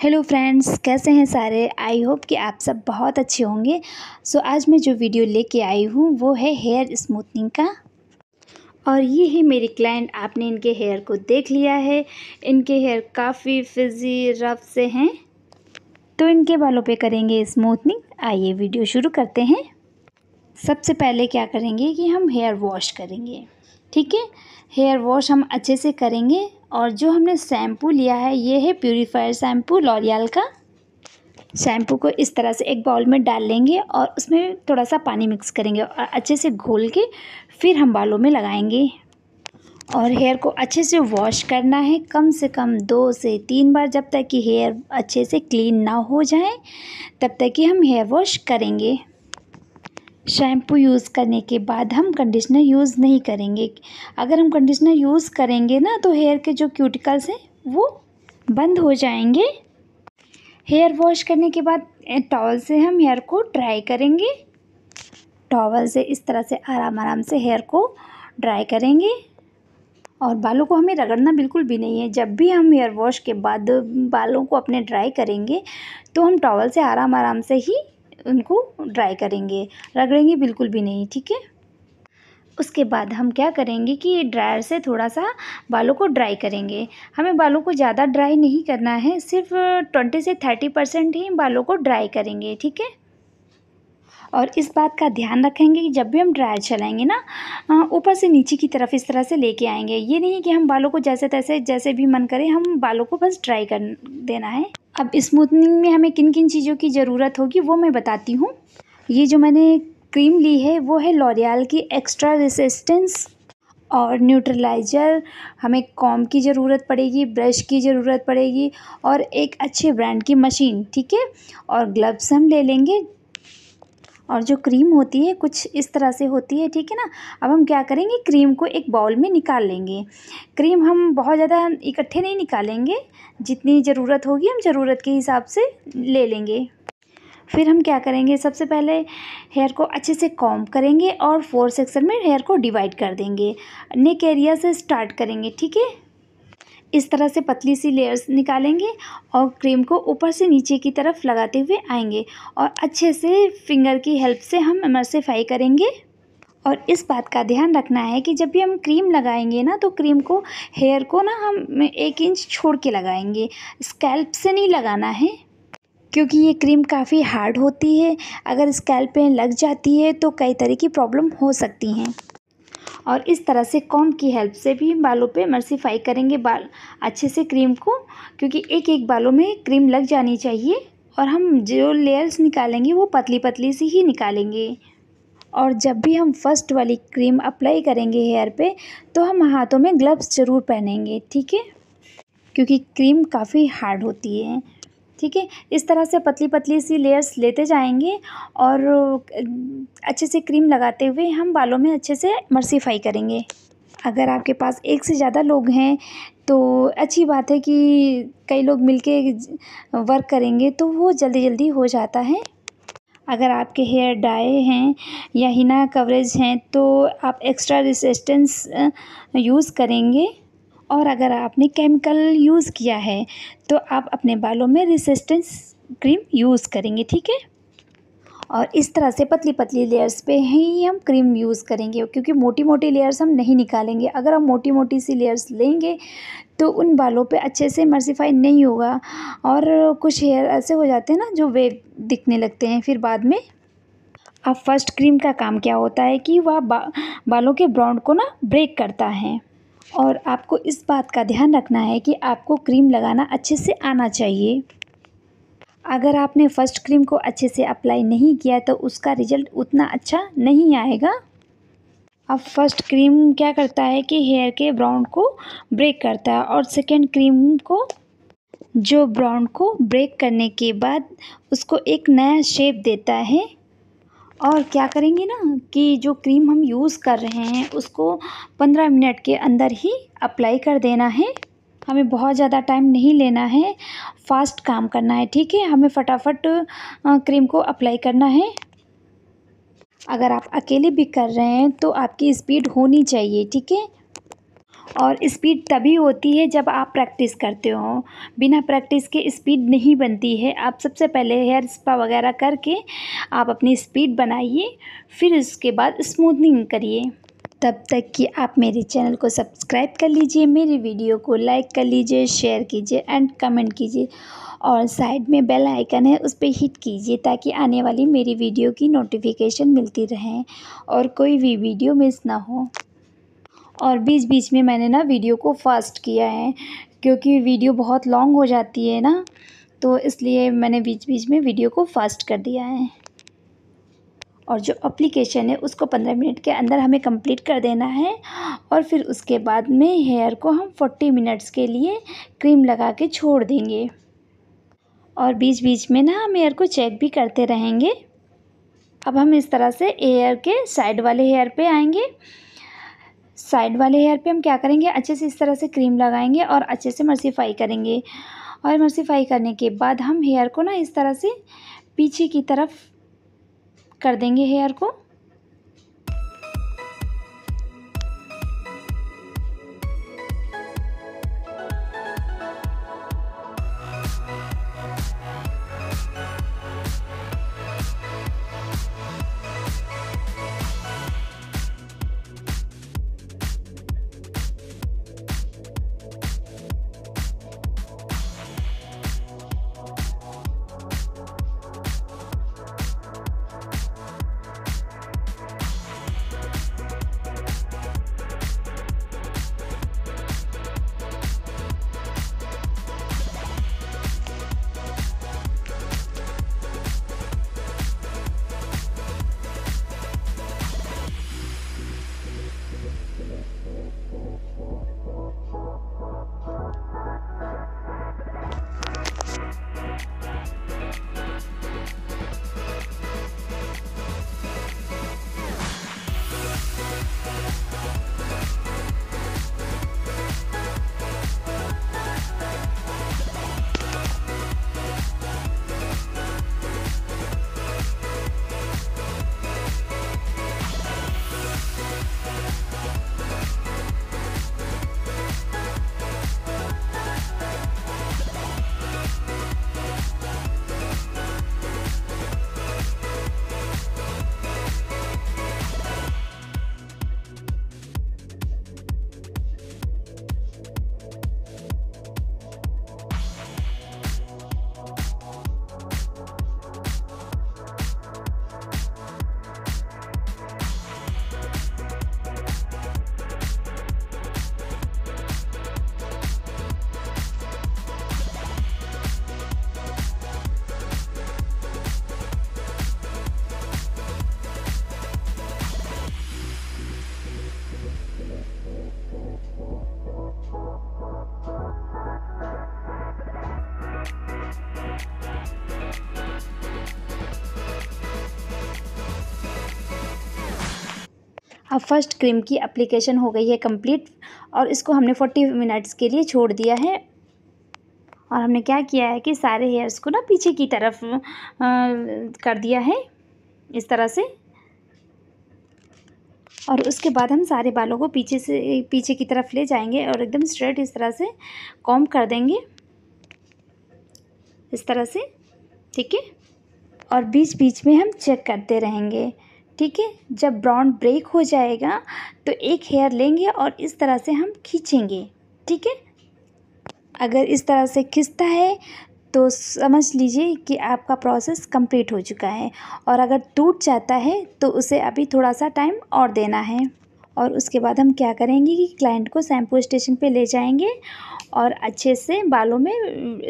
Hello friends, कैसे हैं सारे। आई होप कि आप सब बहुत अच्छे होंगे। आज मैं जो वीडियो लेके आई हूँ वो है हेयर स्मूथनिंग का। और ये है मेरी क्लाइंट। आपने इनके हेयर को देख लिया है। इनके हेयर काफ़ी फिज़ी रफ से हैं, तो इनके बालों पे करेंगे स्मूथनिंग। आइए वीडियो शुरू करते हैं। सबसे पहले क्या करेंगे कि हम हेयर वॉश करेंगे। ठीक है, हेयर वॉश हम अच्छे से करेंगे। और जो हमने शैम्पू लिया है ये है प्यूरीफायर शैम्पू लॉरियल का। शैम्पू को इस तरह से एक बाउल में डाल लेंगे और उसमें थोड़ा सा पानी मिक्स करेंगे और अच्छे से घोल के फिर हम बालों में लगाएंगे। और हेयर को अच्छे से वॉश करना है, कम से कम 2 से 3 बार, जब तक कि हेयर अच्छे से क्लीन ना हो जाए तब तक कि हम हेयर वॉश करेंगे। शैम्पू यूज़ करने के बाद हम कंडीशनर यूज़ नहीं करेंगे। अगर हम कंडीशनर यूज़ करेंगे ना तो हेयर के जो क्यूटिकल्स हैं वो बंद हो जाएंगे। हेयर वॉश करने के बाद टॉवल से हम हेयर को ड्राई करेंगे। टॉवल से इस तरह से आराम से हेयर को ड्राई करेंगे। और बालों को हमें रगड़ना बिल्कुल भी नहीं है। जब भी हम हेयर वॉश के बाद बालों को अपने ड्राई करेंगे तो हम टॉवल से आराम से ही उनको ड्राई करेंगे, रगड़ेंगे बिल्कुल भी नहीं। ठीक है, उसके बाद हम क्या करेंगे कि ड्रायर से थोड़ा सा बालों को ड्राई करेंगे। हमें बालों को ज़्यादा ड्राई नहीं करना है, सिर्फ 20 से 30% ही बालों को ड्राई करेंगे। ठीक है, और इस बात का ध्यान रखेंगे कि जब भी हम ड्रायर चलाएंगे ना, ऊपर से नीचे की तरफ इस तरह से लेके आएंगे। ये नहीं कि हम बालों को जैसे तैसे जैसे भी मन करे हम बालों को बस ड्राई कर देना है। अब स्मूथनिंग में हमें किन किन चीज़ों की ज़रूरत होगी वो मैं बताती हूँ। ये जो मैंने क्रीम ली है वो है लॉरियल की एक्स्ट्रा रेसिस्टेंस। और न्यूट्रलाइज़र, हमें कॉम्ब की ज़रूरत पड़ेगी, ब्रश की ज़रूरत पड़ेगी और एक अच्छे ब्रांड की मशीन। ठीक है, और ग्लव्स हम ले लेंगे। और जो क्रीम होती है कुछ इस तरह से होती है। ठीक है ना, अब हम क्या करेंगे, क्रीम को एक बाउल में निकाल लेंगे। क्रीम हम बहुत ज़्यादा इकट्ठे नहीं निकालेंगे, जितनी ज़रूरत होगी हम ज़रूरत के हिसाब से ले लेंगे। फिर हम क्या करेंगे, सबसे पहले हेयर को अच्छे से कॉम्ब करेंगे और 4 सेक्शन में हेयर को डिवाइड कर देंगे। नेक एरिया से स्टार्ट करेंगे। ठीक है, इस तरह से पतली सी लेयर्स निकालेंगे और क्रीम को ऊपर से नीचे की तरफ लगाते हुए आएंगे और अच्छे से फिंगर की हेल्प से हम इमर्सिफाई करेंगे। और इस बात का ध्यान रखना है कि जब भी हम क्रीम लगाएंगे ना तो क्रीम को हेयर को ना हम 1 इंच छोड़ के लगाएंगे, स्कैल्प से नहीं लगाना है, क्योंकि ये क्रीम काफ़ी हार्ड होती है। अगर स्कैल्प पे लग जाती है तो कई तरह की प्रॉब्लम हो सकती हैं। और इस तरह से कॉम्ब की हेल्प से भी बालों पे इमर्सिफाई करेंगे बाल अच्छे से क्रीम को, क्योंकि एक एक बालों में क्रीम लग जानी चाहिए। और हम जो लेयर्स निकालेंगे वो पतली पतली सी ही निकालेंगे। और जब भी हम फर्स्ट वाली क्रीम अप्लाई करेंगे हेयर पे तो हम हाथों में ग्लव्स ज़रूर पहनेंगे। ठीक है, क्योंकि क्रीम काफ़ी हार्ड होती है। ठीक है, इस तरह से पतली पतली सी लेयर्स लेते जाएंगे और अच्छे से क्रीम लगाते हुए हम बालों में अच्छे से इमर्सिफाई करेंगे। अगर आपके पास एक से ज़्यादा लोग हैं तो अच्छी बात है कि कई लोग मिलके वर्क करेंगे तो वो जल्दी जल्दी हो जाता है। अगर आपके हेयर डाई हैं या हिना कवरेज हैं तो आप एक्स्ट्रा रेसिस्टेंस यूज़ करेंगे। और अगर आपने केमिकल यूज़ किया है तो आप अपने बालों में रेसिस्टेंस क्रीम यूज़ करेंगे। ठीक है, और इस तरह से पतली पतली लेयर्स पे ही हम क्रीम यूज़ करेंगे, क्योंकि मोटी मोटी लेयर्स हम नहीं निकालेंगे। अगर हम मोटी मोटी सी लेयर्स लेंगे तो उन बालों पे अच्छे से इमर्सिफाई नहीं होगा और कुछ हेयर ऐसे हो जाते हैं ना जो वेव दिखने लगते हैं फिर बाद में। अब फर्स्ट क्रीम का काम क्या होता है कि वह बालों के ब्राउन को ना ब्रेक करता है। और आपको इस बात का ध्यान रखना है कि आपको क्रीम लगाना अच्छे से आना चाहिए। अगर आपने फर्स्ट क्रीम को अच्छे से अप्लाई नहीं किया तो उसका रिज़ल्ट उतना अच्छा नहीं आएगा। अब फर्स्ट क्रीम क्या करता है कि हेयर के ब्राउन को ब्रेक करता है और सेकेंड क्रीम को जो ब्राउन को ब्रेक करने के बाद उसको एक नया शेप देता है। और क्या करेंगे ना कि जो क्रीम हम यूज़ कर रहे हैं उसको 15 मिनट के अंदर ही अप्लाई कर देना है। हमें बहुत ज़्यादा टाइम नहीं लेना है, फास्ट काम करना है। ठीक है, हमें फटाफट क्रीम को अप्लाई करना है। अगर आप अकेले भी कर रहे हैं तो आपकी स्पीड होनी चाहिए। ठीक है, और स्पीड तभी होती है जब आप प्रैक्टिस करते हो। बिना प्रैक्टिस के स्पीड नहीं बनती है। आप सबसे पहले हेयर स्पा वगैरह करके आप अपनी स्पीड बनाइए, फिर उसके बाद स्मूथनिंग करिए। तब तक कि आप मेरे चैनल को सब्सक्राइब कर लीजिए, मेरी वीडियो को लाइक कर लीजिए, शेयर कीजिए एंड कमेंट कीजिए, और साइड में बेल आइकन है उस पर हिट कीजिए ताकि आने वाली मेरी वीडियो की नोटिफिकेशन मिलती रहे और कोई भी वीडियो मिस ना हो। और बीच बीच में मैंने ना वीडियो को फास्ट किया है क्योंकि वीडियो बहुत लॉन्ग हो जाती है ना, तो इसलिए मैंने बीच बीच में वीडियो को फास्ट कर दिया है। और जो एप्लीकेशन है उसको 15 मिनट के अंदर हमें कंप्लीट कर देना है, और फिर उसके बाद में हेयर को हम 40 मिनट्स के लिए क्रीम लगा के छोड़ देंगे। और बीच बीच में ना हम हेयर को चेक भी करते रहेंगे। अब हम इस तरह से हेयर के साइड वाले हेयर पे आएंगे। साइड वाले हेयर पे हम क्या करेंगे, अच्छे से इस तरह से क्रीम लगाएंगे और अच्छे से मर्सिफाई करेंगे। और मर्सिफाई करने के बाद हम हेयर को ना इस तरह से पीछे की तरफ कर देंगे हेयर को। अब फर्स्ट क्रीम की एप्लीकेशन हो गई है कंप्लीट, और इसको हमने 40 मिनट्स के लिए छोड़ दिया है। और हमने क्या किया है कि सारे हेयर्स को ना पीछे की तरफ कर दिया है इस तरह से। और उसके बाद हम सारे बालों को पीछे की तरफ ले जाएंगे और एकदम स्ट्रेट इस तरह से कॉम्ब कर देंगे इस तरह से, ठीक है। और बीच बीच में हम चेक करते रहेंगे, ठीक है। जब ब्राउन ब्रेक हो जाएगा तो एक हेयर लेंगे और इस तरह से हम खींचेंगे, ठीक है। अगर इस तरह से खिंचता है तो समझ लीजिए कि आपका प्रोसेस कंप्लीट हो चुका है, और अगर टूट जाता है तो उसे अभी थोड़ा सा टाइम और देना है। और उसके बाद हम क्या करेंगे कि क्लाइंट को शैम्पू स्टेशन पे ले जाएंगे और अच्छे से बालों में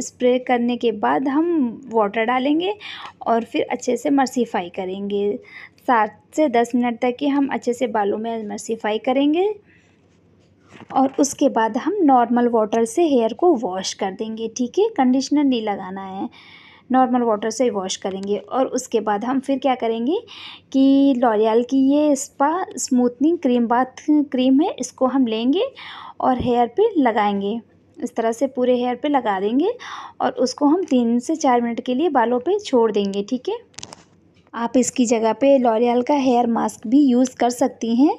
स्प्रे करने के बाद हम वाटर डालेंगे और फिर अच्छे से मर्सिफाई करेंगे। 7 से 10 मिनट तक कि हम अच्छे से बालों में मर्सिफाई करेंगे, और उसके बाद हम नॉर्मल वाटर से हेयर को वॉश कर देंगे, ठीक है। कंडीशनर नहीं लगाना है, नॉर्मल वाटर से वॉश करेंगे। और उसके बाद हम फिर क्या करेंगे कि लॉरियल की ये spa smoothening cream bath cream है, इसको हम लेंगे और हेयर पे लगाएंगे। इस तरह से पूरे हेयर पे लगा देंगे और उसको हम 3 से 4 मिनट के लिए बालों पे छोड़ देंगे, ठीक है। आप इसकी जगह पे लॉरियल का हेयर मास्क भी यूज़ कर सकती हैं।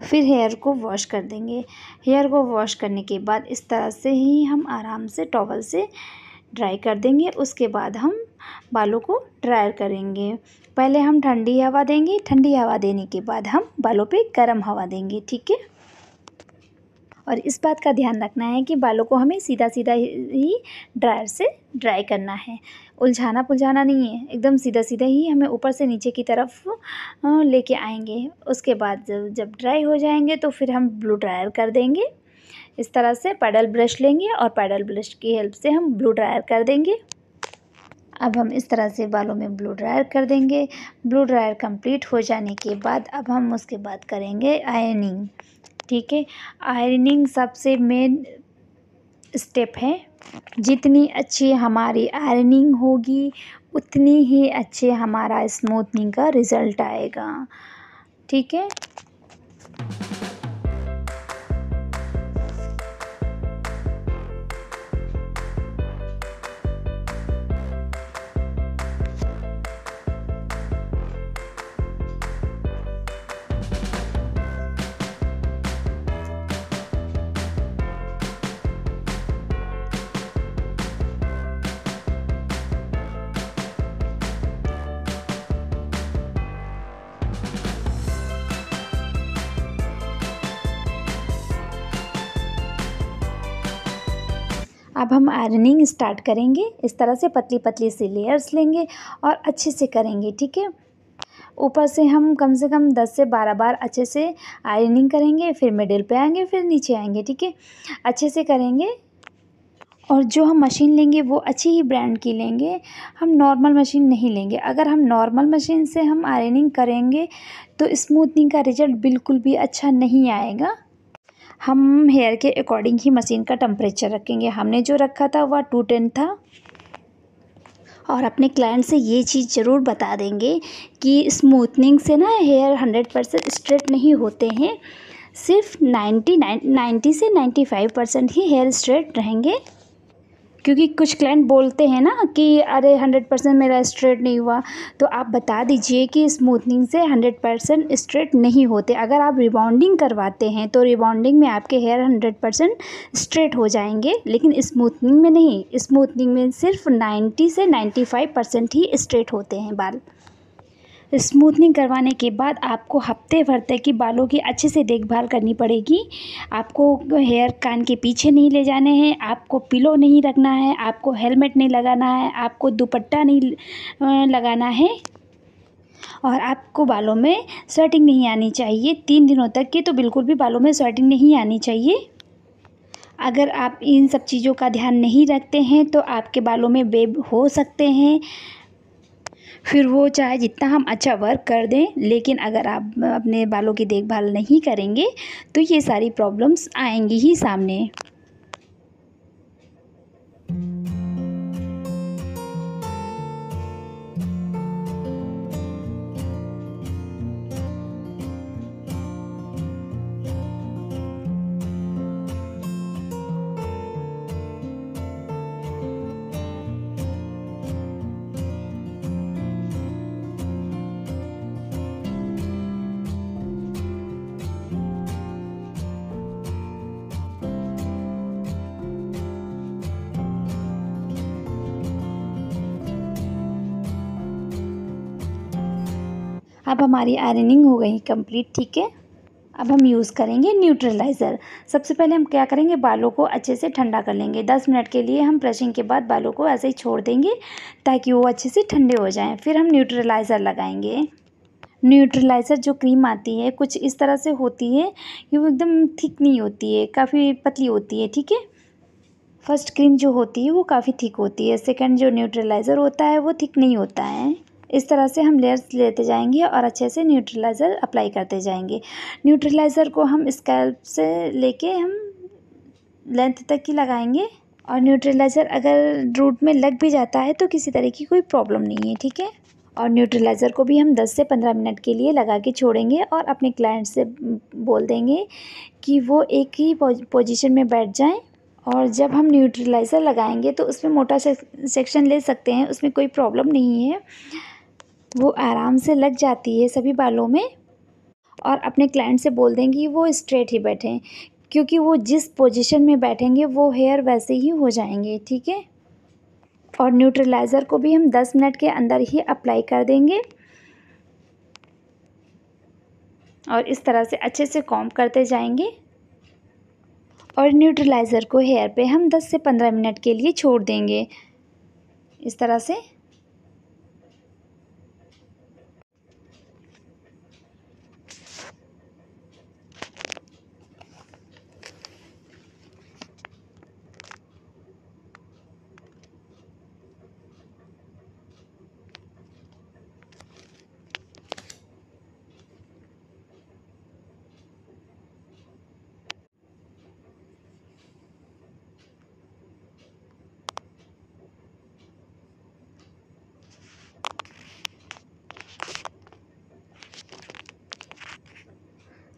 फिर हेयर को वॉश कर देंगे। हेयर को वॉश करने के बाद इस तरह से ही हम आराम से टॉवल से ड्राई कर देंगे। उसके बाद हम बालों को ड्रायर करेंगे। पहले हम ठंडी हवा देंगे, ठंडी हवा देने के बाद हम बालों पे गर्म हवा देंगे, ठीक है। और इस बात का ध्यान रखना है कि बालों को हमें सीधा सीधा ही ड्रायर से ड्राई करना है, उलझाना पुलझाना नहीं है, एकदम सीधा सीधा ही हमें ऊपर से नीचे की तरफ लेके आएंगे। उसके बाद जब ड्राई हो जाएंगे तो फिर हम ब्लो ड्रायर कर देंगे। इस तरह से पैडल ब्रश लेंगे और पैडल ब्रश की हेल्प से हम ब्लो ड्रायर कर देंगे। अब हम इस तरह से बालों में ब्लो ड्रायर कर देंगे। ब्लो ड्रायर कंप्लीट हो जाने के बाद अब हम उसके बाद करेंगे आयरनिंग, ठीक है। आयरनिंग सबसे मेन स्टेप है। जितनी अच्छी हमारी आयरनिंग होगी उतनी ही अच्छे हमारा स्मूथनिंग का रिज़ल्ट आएगा, ठीक है। अब हम आयरनिंग स्टार्ट करेंगे। इस तरह से पतली पतली सी लेयर्स लेंगे और अच्छे से करेंगे, ठीक है। ऊपर से हम कम से कम 10 से 12 बार अच्छे से आयरनिंग करेंगे, फिर मिडिल पे आएंगे, फिर नीचे आएंगे, ठीक है। अच्छे से करेंगे। और जो हम मशीन लेंगे वो अच्छी ही ब्रांड की लेंगे, हम नॉर्मल मशीन नहीं लेंगे। अगर हम नॉर्मल मशीन से हम आयरनिंग करेंगे तो स्मूथनिंग का रिजल्ट बिल्कुल भी अच्छा नहीं आएगा। हम हेयर के अकॉर्डिंग ही मशीन का टेम्परेचर रखेंगे। हमने जो रखा था वह 210 था। और अपने क्लाइंट से ये चीज़ ज़रूर बता देंगे कि स्मूथनिंग से ना हेयर 100% स्ट्रेट नहीं होते हैं, सिर्फ 90 से 95% ही हेयर स्ट्रेट रहेंगे। क्योंकि कुछ क्लाइंट बोलते हैं ना कि अरे 100% मेरा स्ट्रेट नहीं हुआ, तो आप बता दीजिए कि स्मूथनिंग से 100% स्ट्रेट नहीं होते। अगर आप रिबॉन्डिंग करवाते हैं तो रिबॉन्डिंग में आपके हेयर 100% स्ट्रेट हो जाएंगे, लेकिन स्मूथनिंग में नहीं। स्मूथनिंग में सिर्फ 90 से 95% ही स्ट्रेट होते हैं बाल। स्मूथनिंग करवाने के बाद आपको हफ्ते भर तक की बालों की अच्छे से देखभाल करनी पड़ेगी। आपको हेयर कान के पीछे नहीं ले जाने हैं, आपको पिलो नहीं रखना है, आपको हेलमेट नहीं लगाना है, आपको दुपट्टा नहीं लगाना है, और आपको बालों में स्वेटिंग नहीं आनी चाहिए 3 दिनों तक की। तो बिल्कुल भी बालों में स्वेटिंग नहीं आनी चाहिए। अगर आप इन सब चीज़ों का ध्यान नहीं रखते हैं तो आपके बालों में वेव हो सकते हैं। फिर वो चाहे जितना हम अच्छा वर्क कर दें, लेकिन अगर आप अपने बालों की देखभाल नहीं करेंगे तो ये सारी प्रॉब्लम्स आएंगी ही सामने। अब हमारी आयरनिंग हो गई कंप्लीट, ठीक है। अब हम यूज़ करेंगे न्यूट्रलाइज़र। सबसे पहले हम क्या करेंगे, बालों को अच्छे से ठंडा कर लेंगे। 10 मिनट के लिए हम ब्रशिंग के बाद बालों को ऐसे ही छोड़ देंगे ताकि वो अच्छे से ठंडे हो जाएं। फिर हम न्यूट्रलाइज़र लगाएंगे। न्यूट्रलाइज़र जो क्रीम आती है कुछ इस तरह से होती है कि वो एकदम थिक नहीं होती है, काफ़ी पतली होती है, ठीक है। फर्स्ट क्रीम जो होती है वो काफ़ी थिक होती है, सेकंड जो न्यूट्रलाइज़र होता है वो थिक नहीं होता है। इस तरह से हम लेयर्स लेते जाएंगे और अच्छे से न्यूट्रलाइज़र अप्लाई करते जाएंगे। न्यूट्रलाइज़र को हम स्कैल्प से लेके हम लेंथ तक ही लगाएंगे। और न्यूट्रलाइज़र अगर रूट में लग भी जाता है तो किसी तरह की कोई प्रॉब्लम नहीं है, ठीक है। और न्यूट्रलाइज़र को भी हम 10 से 15 मिनट के लिए लगा के छोड़ेंगे और अपने क्लाइंट से बोल देंगे कि वो एक ही पोजीशन में बैठ जाएं। और जब हम न्यूट्रलाइज़र लगाएंगे तो उसमें मोटा सेक्शन ले सकते हैं, उसमें कोई प्रॉब्लम नहीं है, वो आराम से लग जाती है सभी बालों में। और अपने क्लाइंट से बोल देंगे कि वो स्ट्रेट ही बैठें, क्योंकि वो जिस पोजीशन में बैठेंगे वो हेयर वैसे ही हो जाएंगे, ठीक है। और न्यूट्रलाइज़र को भी हम 10 मिनट के अंदर ही अप्लाई कर देंगे और इस तरह से अच्छे से कॉम्ब करते जाएंगे। और न्यूट्रलाइज़र को हेयर पे हम 10 से 15 मिनट के लिए छोड़ देंगे इस तरह से।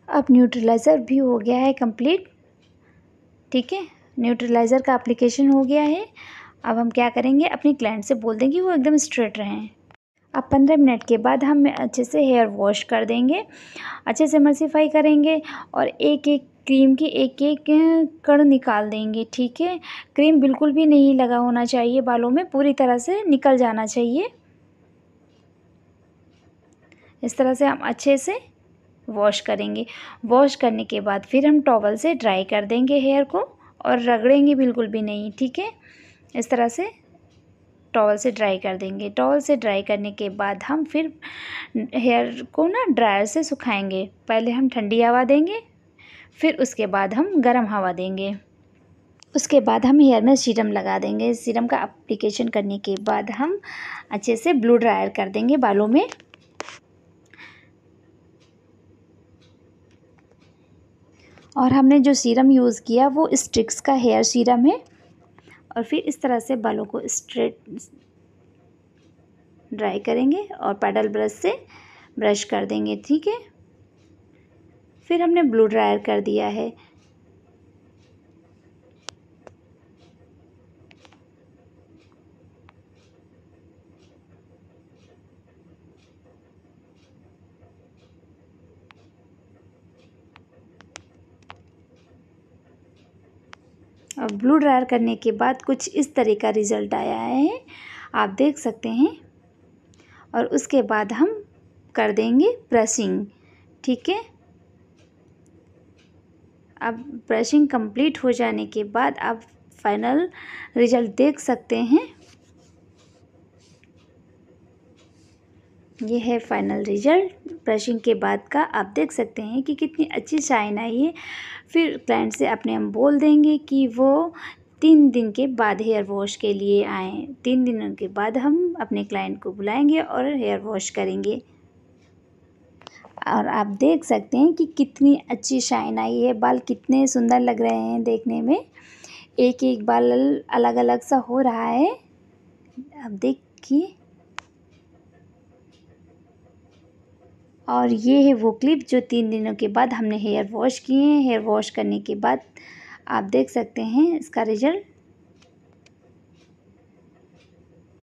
अब न्यूट्रलाइज़र भी हो गया है कंप्लीट, ठीक है। न्यूट्रलाइज़र का एप्लीकेशन हो गया है। अब हम क्या करेंगे, अपने क्लाइंट से बोल देंगे वो एकदम स्ट्रेट रहें। अब 15 मिनट के बाद हम अच्छे से हेयर वॉश कर देंगे, अच्छे से मर्सिफाई करेंगे और एक एक क्रीम की एक एक कण निकाल देंगे, ठीक है। क्रीम बिल्कुल भी नहीं लगा होना चाहिए बालों में, पूरी तरह से निकल जाना चाहिए। इस तरह से हम अच्छे से वॉश करेंगे। वॉश करने के बाद फिर हम टॉवल से ड्राई कर देंगे हेयर को और रगड़ेंगे बिल्कुल भी नहीं, ठीक है। इस तरह से टॉवल से ड्राई कर देंगे। टॉवल से ड्राई करने के बाद हम फिर हेयर को ना ड्रायर से सुखाएंगे। पहले हम ठंडी हवा देंगे, फिर उसके बाद हम गर्म हवा देंगे। उसके बाद हम हेयर में सीरम लगा देंगे। सीरम का एप्लीकेशन करने के बाद हम अच्छे से ब्लो ड्रायर कर देंगे बालों में। और हमने जो सीरम यूज़ किया वो स्ट्रिक्स का हेयर सीरम है। और फिर इस तरह से बालों को स्ट्रेट ड्राई करेंगे और पैडल ब्रश से ब्रश कर देंगे, ठीक है। फिर हमने ब्लो ड्रायर कर दिया है। और ब्लो ड्रायर करने के बाद कुछ इस तरह का रिज़ल्ट आया है, आप देख सकते हैं। और उसके बाद हम कर देंगे ब्रशिंग, ठीक है। अब ब्रशिंग कंप्लीट हो जाने के बाद आप फाइनल रिज़ल्ट देख सकते हैं। ये है फाइनल रिज़ल्ट ब्रशिंग के बाद का। आप देख सकते हैं कि कितनी अच्छी शाइन आई है। फिर क्लाइंट से अपने हम बोल देंगे कि वो 3 दिन के बाद हेयर वॉश के लिए आएँ। 3 दिनों के बाद हम अपने क्लाइंट को बुलाएंगे और हेयर वॉश करेंगे। और आप देख सकते हैं कि कितनी अच्छी शाइन आई है, बाल कितने सुंदर लग रहे हैं देखने में। एक एक बाल अलग अलग सा हो रहा है, आप देखिए। और ये है वो क्लिप जो 3 दिनों के बाद हमने हेयर वॉश किए हैं। हेयर वॉश करने के बाद आप देख सकते हैं इसका रिज़ल्ट।